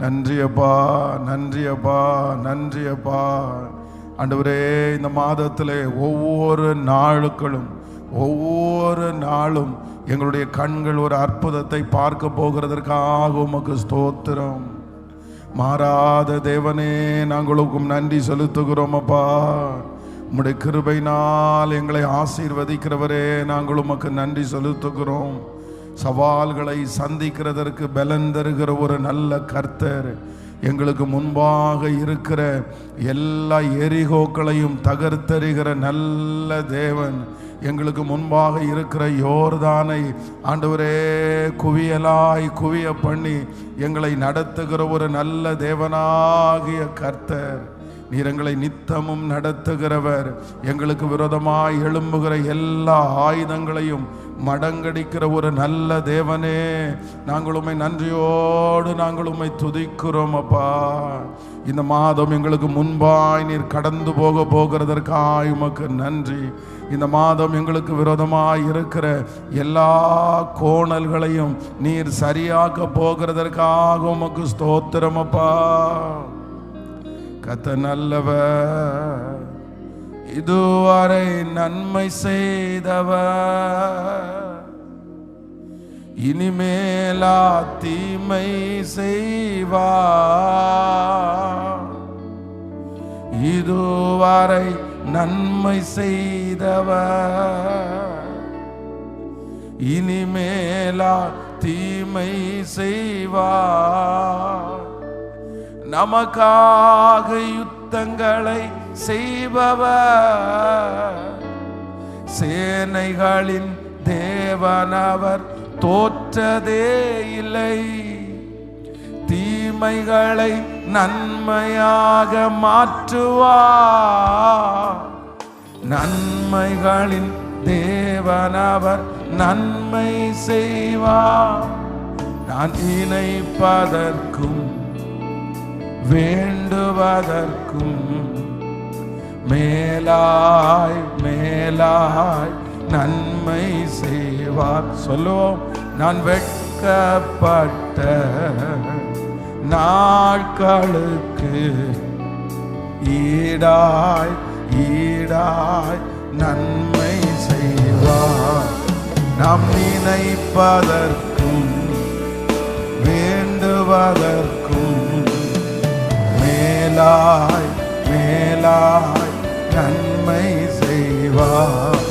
நன்றி அப்பா, நன்றி அப்பா, நன்றி அப்பா. ஆண்டவரே, இந்த மாதத்திலே ஒவ்வொரு நாளும் எங்களுடைய கண்கள் ஒரு அற்புதத்தை பார்க்க போகிறதற்காக உமக்கு ஸ்தோத்திரம். மாறாத தேவனே, நாங்களுக்கும் நன்றி செலுத்துகிறோம் அப்பா. உம்முடைய கிருபையினால் எங்களை ஆசீர்வதிக்கிறவரே, நாங்கள் உமக்கு நன்றி செலுத்துகிறோம். சவால்களை சந்திக்கிறதற்கு பலன் தருகிற ஒரு நல்ல கர்த்தர், எங்களுக்கு முன்பாக இருக்கிற எல்லா எரிகோக்களையும் தகர்த்தெறிகிற நல்ல தேவன், எங்களுக்கு முன்பாக இருக்கிற யோர்தானை ஆண்டவரே குவிய பண்ணி எங்களை நடத்துகிற ஒரு நல்ல தேவனாகிய கர்த்தர், நீர் எங்களை நித்தமும் நடத்துகிறவர். எங்களுக்கு விரோதமாய் எழும்புகிற எல்லா ஆயுதங்களையும் மடங்கடிக்கிற ஒரு நல்ல தேவனே, நாங்கள் உம்மை நன்றியோடு நாங்கள் உம்மை துதிக்கிறோம் அப்பா. இந்த மாதம் எங்களுக்கு முன்பாய் நீர் கடந்து போகிறதற்காய் உமக்கு நன்றி. இந்த மாதம் எங்களுக்கு விரோதமாய் இருக்கிற எல்லா கோணல்களையும் நீர் சரியாக்க போகிறதற்காக உமக்கு ஸ்தோத்திரம் அப்பா. கர்த்தர் நல்லவர், இதுவரை நன்மை செய்தவர், இனிமேலா தீமை செய்வார். இதுவரை நன்மை செய்தவர், இனிமேலா தீமை செய்வார். நமக்காக யுத்தங்களை செய்பவர், சேனைகளின் தேவனவர் தோற்றதே இல்லை. தீமைகளை நன்மையாக மாற்றுவார், நன்மைகளின் தேவனவர் நன்மை செய்வார். நான் நினைப்பதற்கும் வேண்டுவதற்கும் மேலாய் மேலாய் நன்மை செய்வார். சொல்லுவோம், நான் வெட்கப்பட்ட நாட்களுக்கு ஈடாய் ஈடாய் நன்மை செய்வார். நாம் நினைப்பதற்கும் வேண்டுவதற்கும் மேலாய் மேலாய் நன்மை செய்வார்.